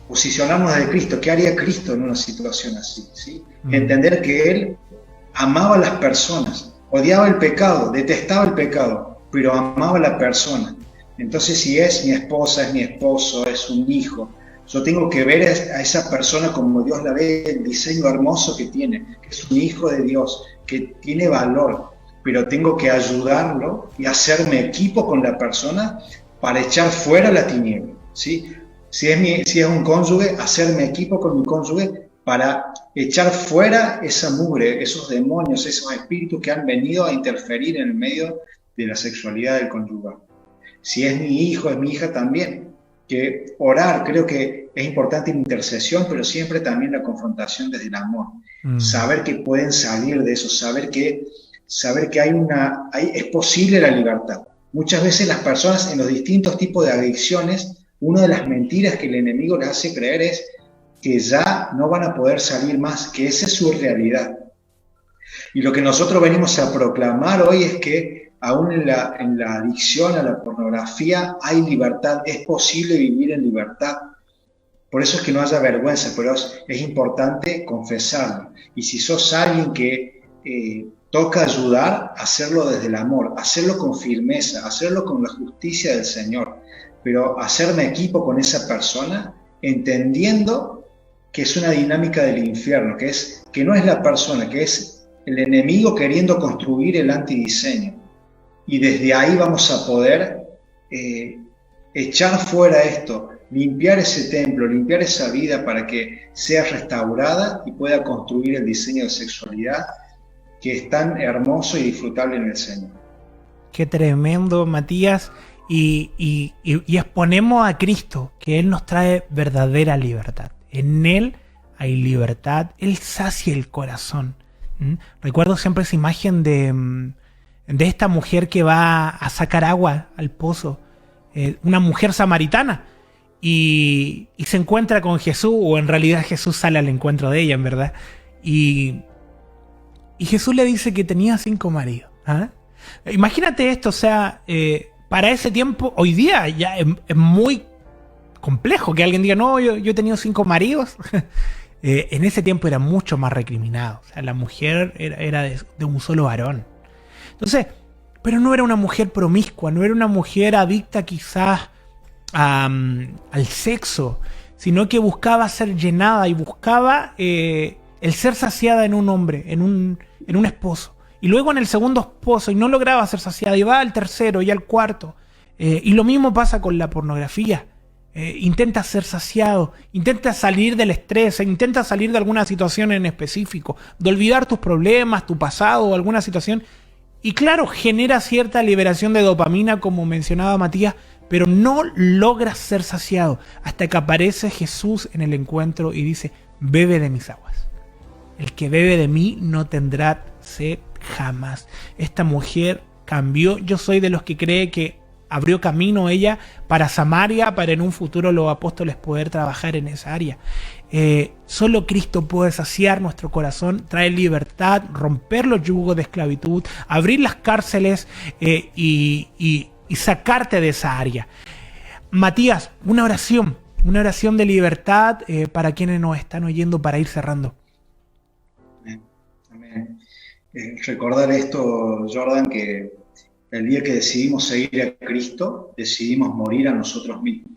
posicionarnos desde Cristo. ¿Qué haría Cristo en una situación así? ¿Sí? Entender que Él amaba a las personas, odiaba el pecado, detestaba el pecado, pero amaba a la persona. Entonces, si es mi esposa, es mi esposo, es un hijo, yo tengo que ver a esa persona como Dios la ve, el diseño hermoso que tiene, que es un hijo de Dios, que tiene valor, pero tengo que ayudarlo y hacerme equipo con la persona para echar fuera la tiniebla, ¿sí? Si es un cónyuge, hacerme equipo con mi cónyuge para echar fuera esa mugre, esos demonios, esos espíritus que han venido a interferir en el medio de la sexualidad del cónyuge. Si es mi hijo, es mi hija también. Que orar, creo que es importante en intercesión, pero siempre también la confrontación desde el amor. Saber que pueden salir de eso, saber que es posible la libertad. Muchas veces las personas en los distintos tipos de adicciones, una de las mentiras que el enemigo les hace creer es que ya no van a poder salir más, que esa es su realidad. Y lo que nosotros venimos a proclamar hoy es que aún en la adicción a la pornografía hay libertad, es posible vivir en libertad. Por eso es que no haya vergüenza, pero es importante confesarlo. Y si sos alguien que toca ayudar, hacerlo desde el amor, hacerlo con firmeza, hacerlo con la justicia del Señor, pero hacerme equipo con esa persona, entendiendo que es una dinámica del infierno, que no es la persona, que es el enemigo queriendo construir el antidiseño. Y desde ahí vamos a poder echar fuera esto, limpiar ese templo, limpiar esa vida para que sea restaurada y pueda construir el diseño de sexualidad que es tan hermoso y disfrutable en el Señor. Qué tremendo, Matías. Y exponemos a Cristo, que Él nos trae verdadera libertad. En Él hay libertad, Él sacia el corazón. Recuerdo siempre esa imagen de esta mujer que va a sacar agua al pozo, una mujer samaritana, y se encuentra con Jesús, o en realidad Jesús sale al encuentro de ella, en verdad, y Jesús le dice que tenía 5 maridos. ¿Ah? Imagínate esto, o sea, para ese tiempo, hoy día ya es muy complejo que alguien diga, no, yo he tenido 5 maridos. En ese tiempo era mucho más recriminado, o sea, la mujer era de un solo varón. Entonces, pero no era una mujer promiscua, no era una mujer adicta quizás al sexo, sino que buscaba ser llenada y buscaba el ser saciada en un hombre, en un esposo. Y luego en el segundo esposo, y no lograba ser saciada, y va al tercero y al cuarto. Y lo mismo pasa con la pornografía. Intenta ser saciado, intenta salir del estrés, intenta salir de alguna situación en específico, de olvidar tus problemas, tu pasado o alguna situación. Y claro, genera cierta liberación de dopamina, como mencionaba Matías, pero no logras ser saciado hasta que aparece Jesús en el encuentro y dice, bebe de mis aguas. El que bebe de mí no tendrá sed jamás. Esta mujer cambió. Yo soy de los que cree que abrió camino ella para Samaria, para en un futuro los apóstoles poder trabajar en esa área. Solo Cristo puede saciar nuestro corazón, traer libertad, romper los yugos de esclavitud, abrir las cárceles y sacarte de esa área. Matías, una oración de libertad para quienes nos están oyendo para ir cerrando. Amén. Recordar esto, Jordan, que el día que decidimos seguir a Cristo, decidimos morir a nosotros mismos.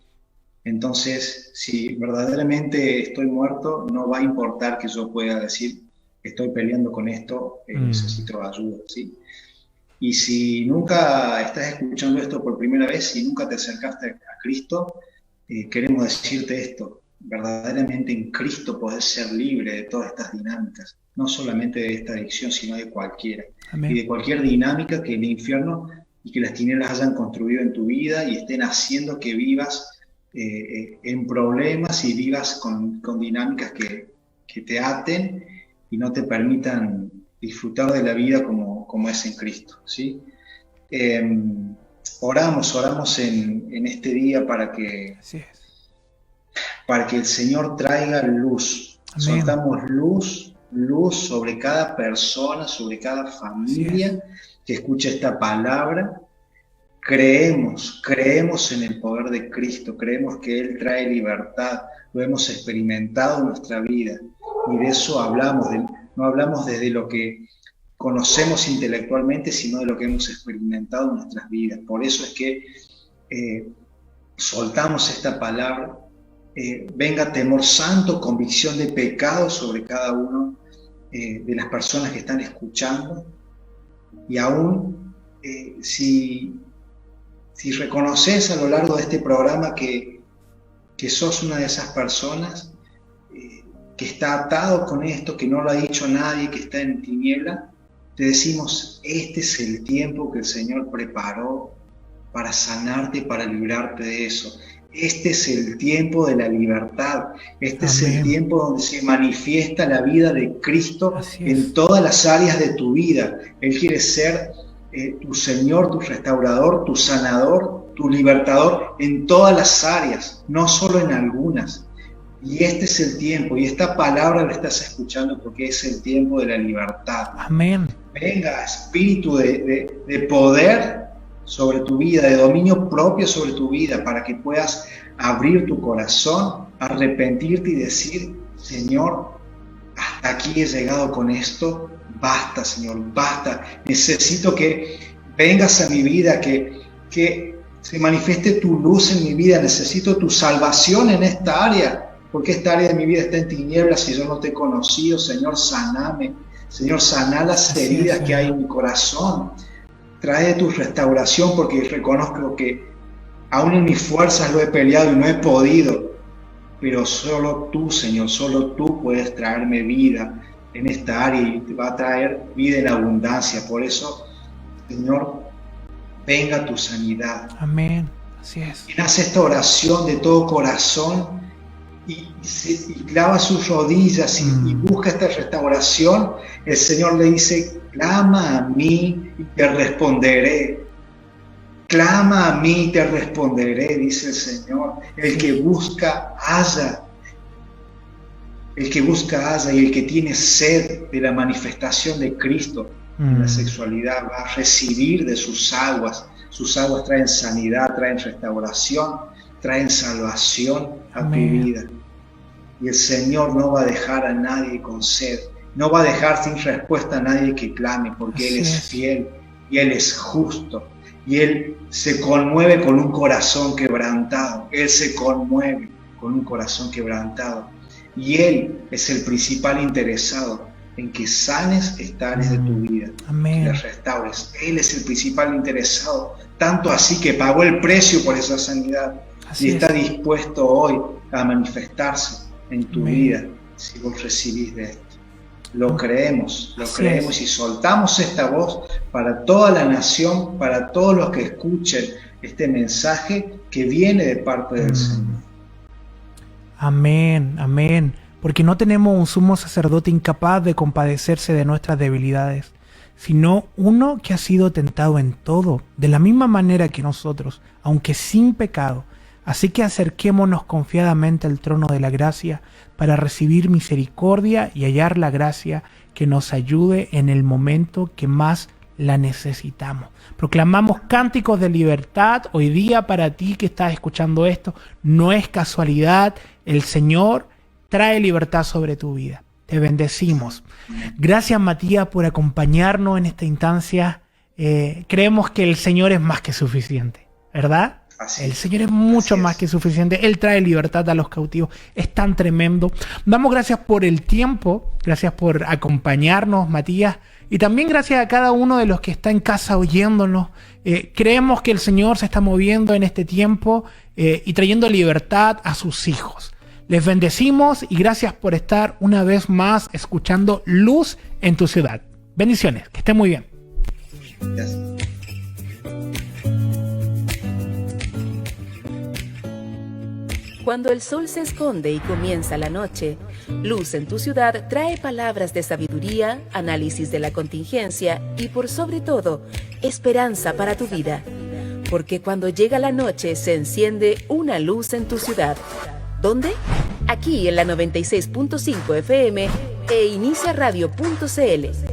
Entonces, si verdaderamente estoy muerto, no va a importar que yo pueda decir, estoy peleando con esto, necesito ayuda, ¿sí? Y si nunca estás escuchando esto por primera vez, si nunca te acercaste a Cristo, queremos decirte esto. Verdaderamente en Cristo podés ser libre de todas estas dinámicas, no solamente de esta adicción, sino de cualquiera. Amén. Y de cualquier dinámica que el infierno y que las tinieblas hayan construido en tu vida y estén haciendo que vivas en problemas y vivas con dinámicas que te aten y no te permitan disfrutar de la vida como es en Cristo, ¿sí? Oramos en este día para que el Señor traiga luz. Amén. Soltamos luz sobre cada persona, sobre cada familia que escuche esta palabra. Creemos en el poder de Cristo, creemos que Él trae libertad, lo hemos experimentado en nuestra vida y de eso hablamos, no hablamos desde lo que conocemos intelectualmente, sino de lo que hemos experimentado en nuestras vidas. Por eso es que soltamos esta palabra. Venga temor santo, convicción de pecado sobre cada uno de las personas que están escuchando. Y aún si reconoces a lo largo de este programa que sos una de esas personas que está atado con esto, que no lo ha dicho nadie, que está en tiniebla, te decimos, este es el tiempo que el Señor preparó para sanarte, para librarte de eso. Este es el tiempo de la libertad. Este es el tiempo donde se manifiesta la vida de Cristo en todas las áreas de tu vida. Él quiere ser tu Señor, tu restaurador, tu sanador, tu libertador en todas las áreas, no solo en algunas. Y este es el tiempo, y esta palabra la estás escuchando porque es el tiempo de la libertad. Amén. Venga, espíritu de poder sobre tu vida, de dominio propio sobre tu vida, para que puedas abrir tu corazón, arrepentirte y decir, Señor, hasta aquí he llegado con esto, basta, Señor, basta. Necesito que vengas a mi vida, que se manifieste tu luz en mi vida, necesito tu salvación en esta área, porque esta área de mi vida está en tinieblas y yo no te he conocido. Señor, saname. Señor, sana las heridas que hay en mi corazón. Trae tu restauración, porque reconozco que aún en mis fuerzas lo he peleado y no he podido. Pero solo tú, Señor, solo tú puedes traerme vida en esta área y te va a traer vida en abundancia. Por eso, Señor, venga tu sanidad. Amén. Así es. Quien hace esta oración de todo corazón y clava sus rodillas y busca esta restauración, el Señor le dice, clama a mí y te responderé. Clama a mí y te responderé, dice el Señor. El que busca, halla. El que busca, halla. Y el que tiene sed de la manifestación de Cristo en la sexualidad va a recibir de sus aguas. Sus aguas traen sanidad, traen restauración, traen salvación a tu vida. Y el Señor no va a dejar a nadie con sed. No va a dejar sin respuesta a nadie que clame, porque Él es fiel y Él es justo. Y Él se conmueve con un corazón quebrantado. Él se conmueve con un corazón quebrantado. Y Él es el principal interesado en que sanes esta área de tu vida. Amén. Que la restaures. Él es el principal interesado. Tanto así que pagó el precio por esa sanidad. Y está dispuesto hoy a manifestarse en tu vida si vos recibís de esto. Lo creemos y soltamos esta voz para toda la nación, para todos los que escuchen este mensaje que viene de parte del Señor. Amén, amén. Porque no tenemos un sumo sacerdote incapaz de compadecerse de nuestras debilidades, sino uno que ha sido tentado en todo, de la misma manera que nosotros, aunque sin pecado. Así que acerquémonos confiadamente al trono de la gracia para recibir misericordia y hallar la gracia que nos ayude en el momento que más la necesitamos. Proclamamos cánticos de libertad hoy día para ti que estás escuchando esto. No es casualidad, el Señor trae libertad sobre tu vida. Te bendecimos. Gracias, Matías, por acompañarnos en esta instancia. Creemos que el Señor es más que suficiente, ¿verdad? El Señor es mucho más que suficiente. Él trae libertad a los cautivos. Es tan tremendo. Damos gracias por el tiempo. Gracias por acompañarnos, Matías. Y también gracias a cada uno de los que está en casa oyéndonos. Creemos que el Señor se está moviendo en este tiempo y trayendo libertad a sus hijos. Les bendecimos y gracias por estar una vez más escuchando Luz en tu Ciudad. Bendiciones, que estén muy bien. Gracias. Cuando el sol se esconde y comienza la noche, Luz en tu Ciudad trae palabras de sabiduría, análisis de la contingencia y, por sobre todo, esperanza para tu vida. Porque cuando llega la noche se enciende una luz en tu ciudad. ¿Dónde? Aquí en la 96.5 FM e iniciaradio.cl.